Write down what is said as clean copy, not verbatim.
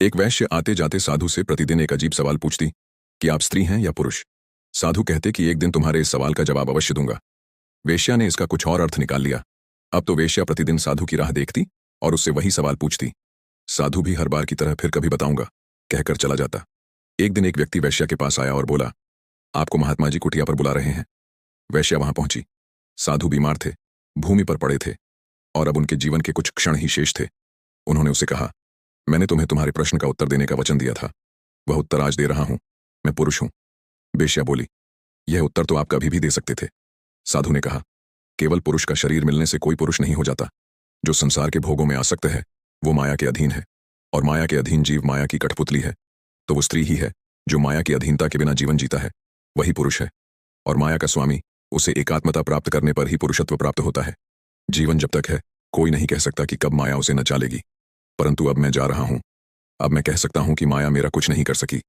एक वैश्य आते जाते साधु से प्रतिदिन एक अजीब सवाल पूछती कि आप स्त्री हैं या पुरुष। साधु कहते कि एक दिन तुम्हारे इस सवाल का जवाब अवश्य दूंगा। वेश्या ने इसका कुछ और अर्थ निकाल लिया। अब तो वेश्या प्रतिदिन साधु की राह देखती और उससे वही सवाल पूछती। साधु भी हर बार की तरह फिर कभी बताऊंगा कहकर चला जाता। एक दिन एक व्यक्ति वेश्या के पास आया और बोला, आपको महात्मा जी कुटिया पर बुला रहे हैं। वेश्या वहां पहुंची। साधु बीमार थे, भूमि पर पड़े थे और अब उनके जीवन के कुछ क्षण ही शेष थे। उन्होंने उसे कहा, मैंने तुम्हें तुम्हारे प्रश्न का उत्तर देने का वचन दिया था, वह उत्तर आज दे रहा हूं, मैं पुरुष हूं। वेश्या बोली, यह उत्तर तो आप कभी भी दे सकते थे। साधु ने कहा, केवल पुरुष का शरीर मिलने से कोई पुरुष नहीं हो जाता। जो संसार के भोगों में आसक्त है वो माया के अधीन है, और माया के अधीन जीव माया की कठपुतली है। तो वो स्त्री ही है जो माया की अधीनता के बिना जीवन जीता है, वही पुरुष है। और माया का स्वामी, उसे एकात्मता प्राप्त करने पर ही पुरुषत्व प्राप्त होता है। जीवन जब तक है कोई नहीं कह सकता कि कब माया उसे नचा लेगी, परंतु अब मैं जा रहा हूं। अब मैं कह सकता हूं कि माया मेरा कुछ नहीं कर सकी।